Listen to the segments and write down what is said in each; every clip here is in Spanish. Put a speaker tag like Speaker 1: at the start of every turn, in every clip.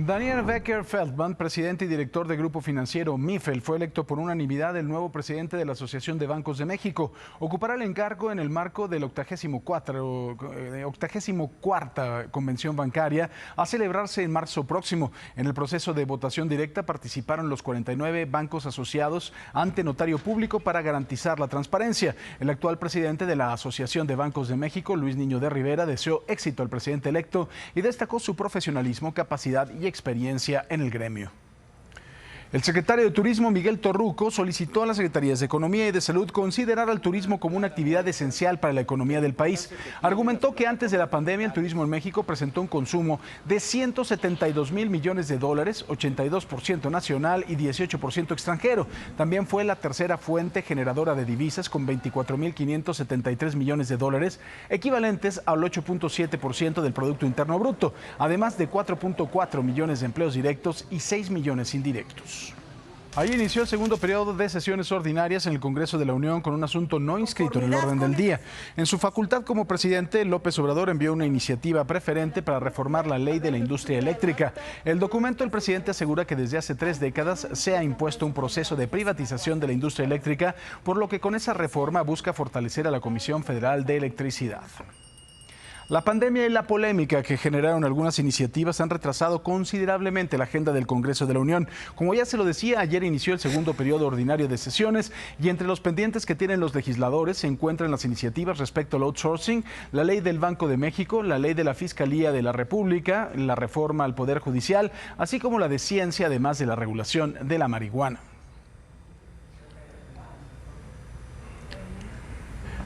Speaker 1: Daniel Becker Feldman, presidente y director del grupo financiero MIFEL, fue electo por unanimidad el nuevo presidente de la Asociación de Bancos de México. Ocupará el encargo en el marco de la 84ª Convención Bancaria a celebrarse en marzo próximo. En el proceso de votación directa participaron los 49 bancos asociados ante notario público para garantizar la transparencia. El actual presidente de la Asociación de Bancos de México, Luis Niño de Rivera, deseó éxito al presidente electo y destacó su profesionalismo, capacidad y experiencia en el gremio. El secretario de Turismo, Miguel Torruco, solicitó a las Secretarías de Economía y de Salud considerar al turismo como una actividad esencial para la economía del país. Argumentó que antes de la pandemia el turismo en México presentó un consumo de 172,000 millones de dólares, 82% nacional y 18% extranjero. También fue la tercera fuente generadora de divisas con 24,573 millones de dólares, equivalentes al 8.7% del Producto Interno Bruto, además de 4.4 millones de empleos directos y 6 millones indirectos. Ahí inició el segundo periodo de sesiones ordinarias en el Congreso de la Unión con un asunto no inscrito en el orden del día. En su facultad como presidente, López Obrador envió una iniciativa preferente para reformar la ley de la industria eléctrica. El documento, el presidente asegura que desde hace 3 décadas se ha impuesto un proceso de privatización de la industria eléctrica, por lo que con esa reforma busca fortalecer a la Comisión Federal de Electricidad. La pandemia y la polémica que generaron algunas iniciativas han retrasado considerablemente la agenda del Congreso de la Unión. Como ya se lo decía, ayer inició el segundo periodo ordinario de sesiones y entre los pendientes que tienen los legisladores se encuentran las iniciativas respecto al outsourcing, la ley del Banco de México, la ley de la Fiscalía de la República, la reforma al Poder Judicial, así como la de ciencia, además de la regulación de la marihuana.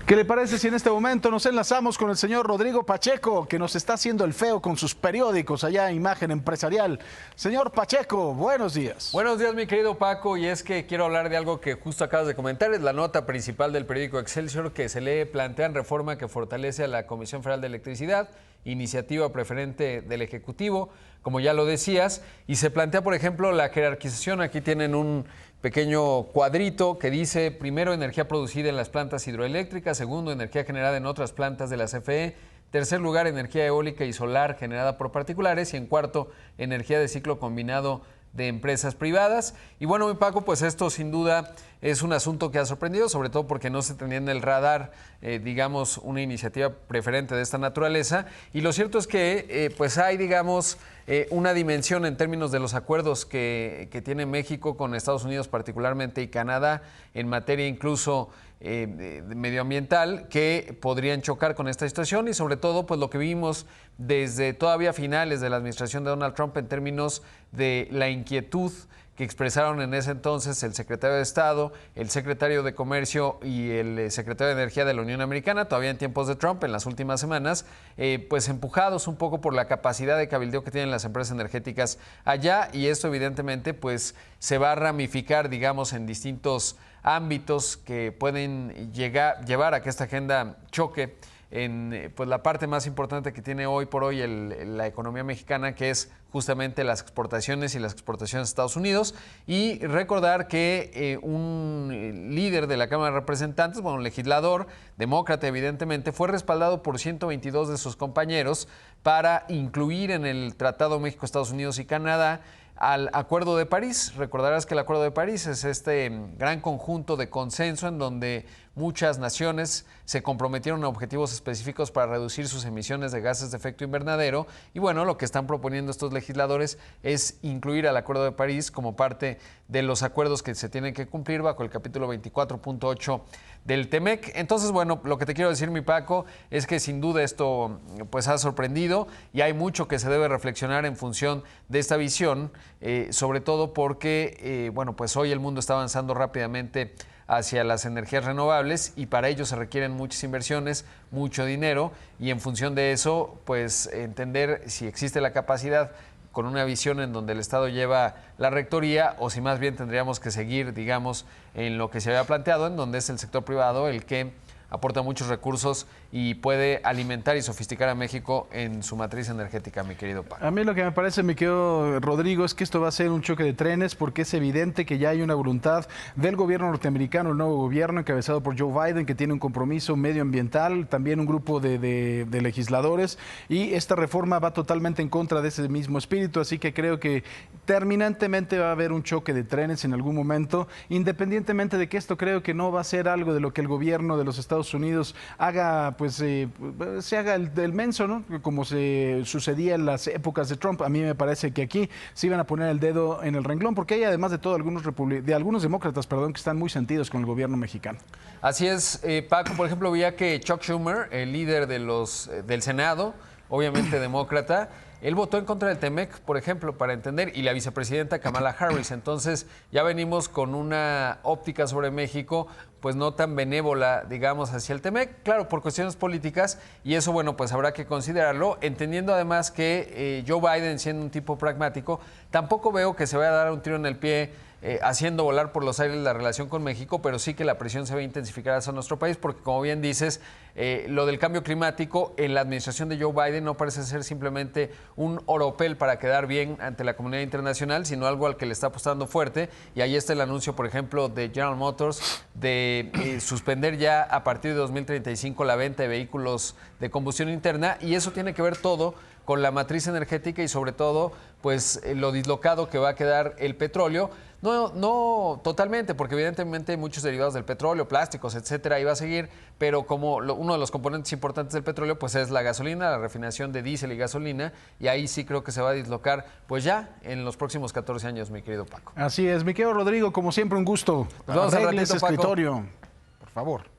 Speaker 1: ¿Qué le parece si en este momento nos enlazamos con el señor Rodrigo Pacheco, que nos está haciendo el feo con sus periódicos allá en Imagen Empresarial? Señor Pacheco, buenos días.
Speaker 2: Buenos días, mi querido Paco, y es que quiero hablar de algo que justo acabas de comentar. Es la nota principal del periódico Excelsior, que se le plantean reforma que fortalece a la Comisión Federal de Electricidad, iniciativa preferente del Ejecutivo, como ya lo decías, y se plantea, por ejemplo, la jerarquización. Aquí tienen un pequeño cuadrito que dice: primero, energía producida en las plantas hidroeléctricas; segundo, energía generada en otras plantas de la CFE; tercer lugar, energía eólica y solar generada por particulares; y en cuarto, energía de ciclo combinado de empresas privadas. Y bueno, mi Paco, pues esto sin duda es un asunto que ha sorprendido, sobre todo porque no se tenía en el radar, digamos, una iniciativa preferente de esta naturaleza. Y lo cierto es que pues hay, digamos, una dimensión en términos de los acuerdos que tiene México con Estados Unidos particularmente y Canadá en materia incluso medioambiental, que podrían chocar con esta situación, y sobre todo pues lo que vimos desde todavía finales de la administración de Donald Trump en términos de la inquietud que expresaron en ese entonces el secretario de Estado, el secretario de Comercio y el secretario de Energía de la Unión Americana, todavía en tiempos de Trump, en las últimas semanas, pues empujados un poco por la capacidad de cabildeo que tienen las empresas energéticas allá, y esto evidentemente pues se va a ramificar, digamos, en distintos ámbitos que pueden llevar a que esta agenda choque en pues la parte más importante que tiene hoy por hoy la economía mexicana, que es justamente las exportaciones y las exportaciones a Estados Unidos. Y recordar que un líder de la Cámara de Representantes, bueno, un legislador demócrata evidentemente, fue respaldado por 122 de sus compañeros para incluir en el Tratado México, Estados Unidos y Canadá al Acuerdo de París. Recordarás que el Acuerdo de París es este gran conjunto de consenso en donde muchas naciones se comprometieron a objetivos específicos para reducir sus emisiones de gases de efecto invernadero. Y bueno, lo que están proponiendo estos legisladores es incluir al Acuerdo de París como parte de los acuerdos que se tienen que cumplir bajo el capítulo 24.8 del TEMEC. Entonces, bueno, lo que te quiero decir, mi Paco, es que sin duda esto pues ha sorprendido y hay mucho que se debe reflexionar en función de esta visión, sobre todo porque, bueno, pues hoy el mundo está avanzando rápidamente hacia las energías renovables y para ello se requieren muchas inversiones, mucho dinero, y en función de eso, pues entender si existe la capacidad con una visión en donde el Estado lleva la rectoría o si más bien tendríamos que seguir, digamos, en lo que se había planteado, en donde es el sector privado el que aporta muchos recursos y puede alimentar y sofisticar a México en su matriz energética, mi querido Paco.
Speaker 1: A mí lo que me parece, mi querido Rodrigo, es que esto va a ser un choque de trenes porque es evidente que ya hay una voluntad del gobierno norteamericano, el nuevo gobierno encabezado por Joe Biden, que tiene un compromiso medioambiental, también un grupo de legisladores, y esta reforma va totalmente en contra de ese mismo espíritu, así que creo que terminantemente va a haber un choque de trenes en algún momento, independientemente de que esto creo que no va a ser algo de lo que el gobierno de los Estados Unidos haga, pues se haga el menso, ¿no? Como se sucedía en las épocas de Trump. A mí me parece que aquí se iban a poner el dedo en el renglón, porque hay además de todo algunos demócratas, perdón, que están muy sentidos con el gobierno mexicano.
Speaker 2: Así es, Paco, por ejemplo, veía que Chuck Schumer, el líder de del Senado, obviamente demócrata, él votó en contra del TEMEC, por ejemplo, para entender, y la vicepresidenta Kamala Harris. Entonces, ya venimos con una óptica sobre México, pues no tan benévola, digamos, hacia el TEMEC, claro, por cuestiones políticas, y eso, bueno, pues habrá que considerarlo, entendiendo además que Joe Biden, siendo un tipo pragmático, tampoco veo que se vaya a dar un tiro en el pie haciendo volar por los aires la relación con México, pero sí que la presión se va a intensificar hacia nuestro país, porque como bien dices, lo del cambio climático en la administración de Joe Biden no parece ser simplemente un oropel para quedar bien ante la comunidad internacional, sino algo al que le está apostando fuerte, y ahí está el anuncio, por ejemplo, de General Motors de suspender ya a partir de 2035 la venta de vehículos de combustión interna, y eso tiene que ver todo con la matriz energética y sobre todo pues lo dislocado que va a quedar el petróleo. No totalmente, porque evidentemente hay muchos derivados del petróleo, plásticos, etcétera, ahí va a seguir, pero como uno de los componentes importantes del petróleo pues es la gasolina, la refinación de diésel y gasolina, y ahí sí creo que se va a dislocar pues ya en los próximos 14 años, mi querido Paco.
Speaker 1: Así es, mi querido Rodrigo, como siempre un gusto.
Speaker 2: Nos vemos al ratito,
Speaker 1: Arregles
Speaker 2: Paco.
Speaker 1: escritorio, por favor.